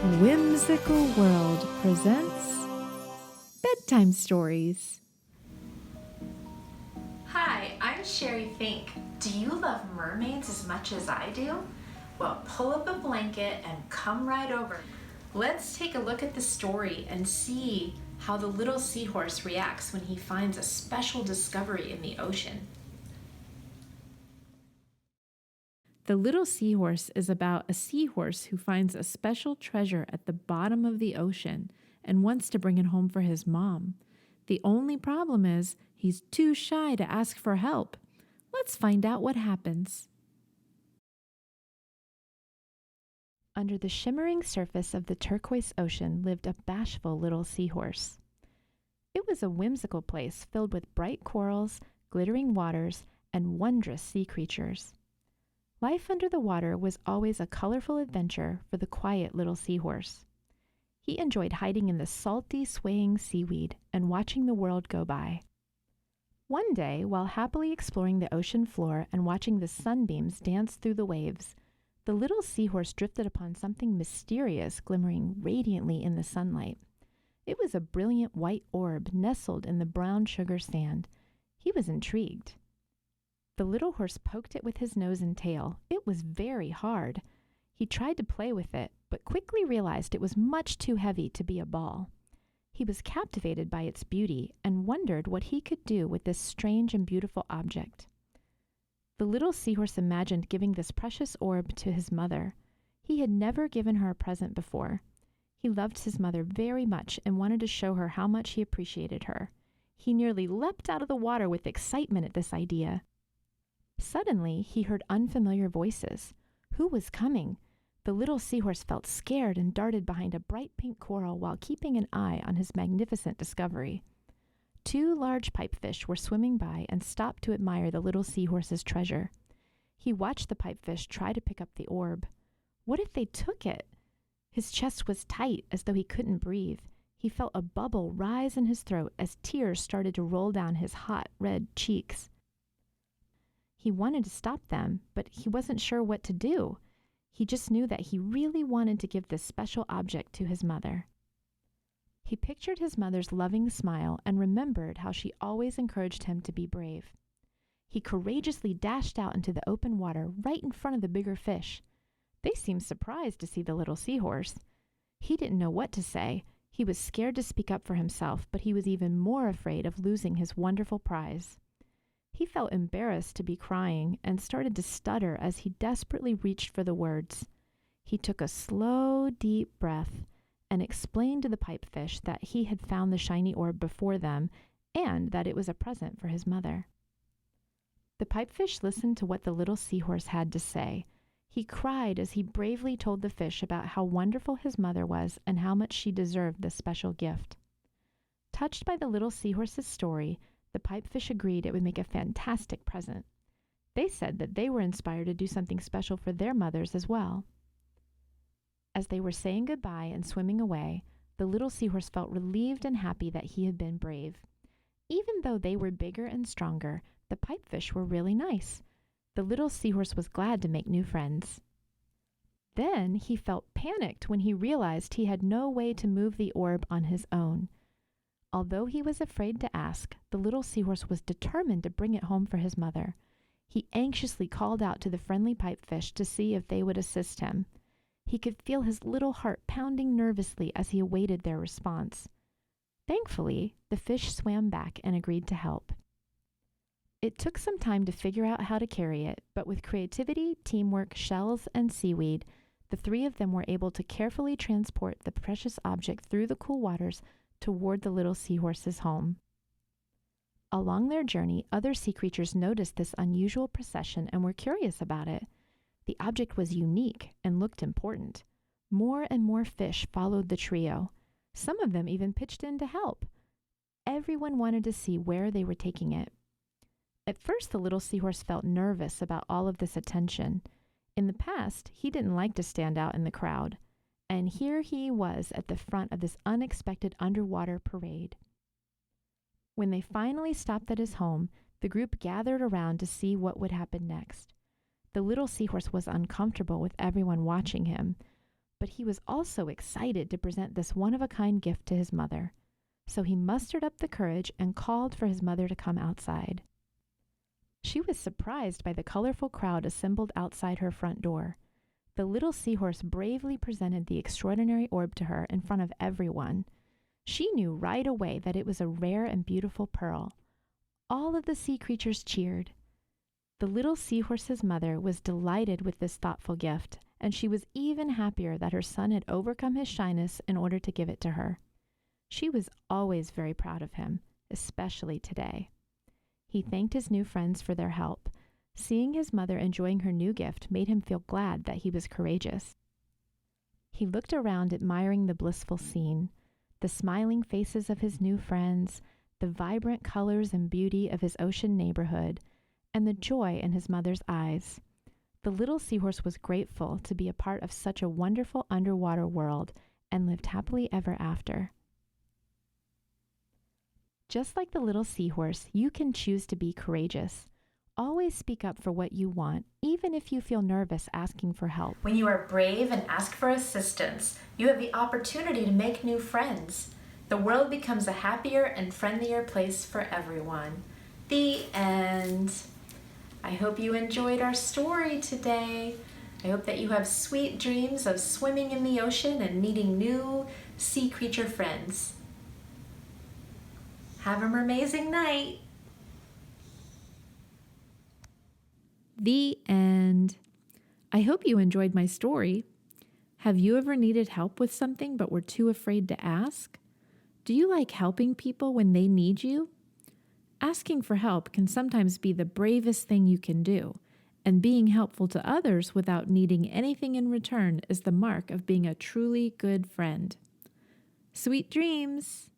Whimsical World presents Bedtime Stories. Hi, I'm Sherry Fink. Do you love mermaids as much as I do? Well, pull up a blanket and come right over. Let's take a look at the story and see how the little seahorse reacts when he finds a special discovery in the ocean. The Little Seahorse is about a seahorse who finds a special treasure at the bottom of the ocean and wants to bring it home for his mom. The only problem is he's too shy to ask for help. Let's find out what happens. Under the shimmering surface of the turquoise ocean lived a bashful little seahorse. It was a whimsical place filled with bright corals, glittering waters, and wondrous sea creatures. Life under the water was always a colorful adventure for the quiet little seahorse. He enjoyed hiding in the salty, swaying seaweed and watching the world go by. One day, while happily exploring the ocean floor and watching the sunbeams dance through the waves, the little seahorse drifted upon something mysterious glimmering radiantly in the sunlight. It was a brilliant white orb nestled in the brown sugar sand. He was intrigued. The little horse poked it with his nose and tail. It was very hard. He tried to play with it, but quickly realized it was much too heavy to be a ball. He was captivated by its beauty and wondered what he could do with this strange and beautiful object. The little seahorse imagined giving this precious orb to his mother. He had never given her a present before. He loved his mother very much and wanted to show her how much he appreciated her. He nearly leapt out of the water with excitement at this idea. Suddenly, he heard unfamiliar voices. Who was coming? The little seahorse felt scared and darted behind a bright pink coral while keeping an eye on his magnificent discovery. Two large pipefish were swimming by and stopped to admire the little seahorse's treasure. He watched the pipefish try to pick up the orb. What if they took it? His chest was tight, as though he couldn't breathe. He felt a bubble rise in his throat as tears started to roll down his hot, red cheeks. He wanted to stop them, but he wasn't sure what to do. He just knew that he really wanted to give this special object to his mother. He pictured his mother's loving smile and remembered how she always encouraged him to be brave. He courageously dashed out into the open water right in front of the bigger fish. They seemed surprised to see the little seahorse. He didn't know what to say. He was scared to speak up for himself, but he was even more afraid of losing his wonderful prize. He felt embarrassed to be crying and started to stutter as he desperately reached for the words. He took a slow, deep breath and explained to the pipefish that he had found the shiny orb before them and that it was a present for his mother. The pipefish listened to what the little seahorse had to say. He cried as he bravely told the fish about how wonderful his mother was and how much she deserved this special gift. Touched by the little seahorse's story, the pipefish agreed it would make a fantastic present. They said that they were inspired to do something special for their mothers as well. As they were saying goodbye and swimming away, the little seahorse felt relieved and happy that he had been brave. Even though they were bigger and stronger, the pipefish were really nice. The little seahorse was glad to make new friends. Then he felt panicked when he realized he had no way to move the orb on his own. Although he was afraid to ask, the little seahorse was determined to bring it home for his mother. He anxiously called out to the friendly pipefish to see if they would assist him. He could feel his little heart pounding nervously as he awaited their response. Thankfully, the fish swam back and agreed to help. It took some time to figure out how to carry it, but with creativity, teamwork, shells, and seaweed, the three of them were able to carefully transport the precious object through the cool waters toward the little seahorse's home. Along their journey, other sea creatures noticed this unusual procession and were curious about it. The object was unique and looked important. More and more fish followed the trio. Some of them even pitched in to help. Everyone wanted to see where they were taking it. At first, the little seahorse felt nervous about all of this attention. In the past, he didn't like to stand out in the crowd. And here he was at the front of this unexpected underwater parade. When they finally stopped at his home, the group gathered around to see what would happen next. The little seahorse was uncomfortable with everyone watching him, But he was also excited to present this one-of-a-kind gift to his mother. So he mustered up the courage and called for his mother to come outside. She was surprised by the colorful crowd assembled outside her front door. The little seahorse bravely presented the extraordinary orb to her in front of everyone. She knew right away that it was a rare and beautiful pearl. All of the sea creatures cheered. The little seahorse's mother was delighted with this thoughtful gift, and she was even happier that her son had overcome his shyness in order to give it to her. She was always very proud of him, especially today. He thanked his new friends for their help. Seeing his mother enjoying her new gift made him feel glad that he was courageous. He looked around, admiring the blissful scene, the smiling faces of his new friends, the vibrant colors and beauty of his ocean neighborhood, and the joy in his mother's eyes. The little seahorse was grateful to be a part of such a wonderful underwater world and lived happily ever after. Just like the little seahorse, you can choose to be courageous. Always speak up for what you want, even if you feel nervous asking for help. When you are brave and ask for assistance, you have the opportunity to make new friends. The world becomes a happier and friendlier place for everyone. The end. I hope you enjoyed our story today. I hope that you have sweet dreams of swimming in the ocean and meeting new sea creature friends. Have an amazing night. The end. I hope you enjoyed my story. Have you ever needed help with something but were too afraid to ask? Do you like helping people when they need you? Asking for help can sometimes be the bravest thing you can do, and being helpful to others without needing anything in return is the mark of being a truly good friend. Sweet dreams!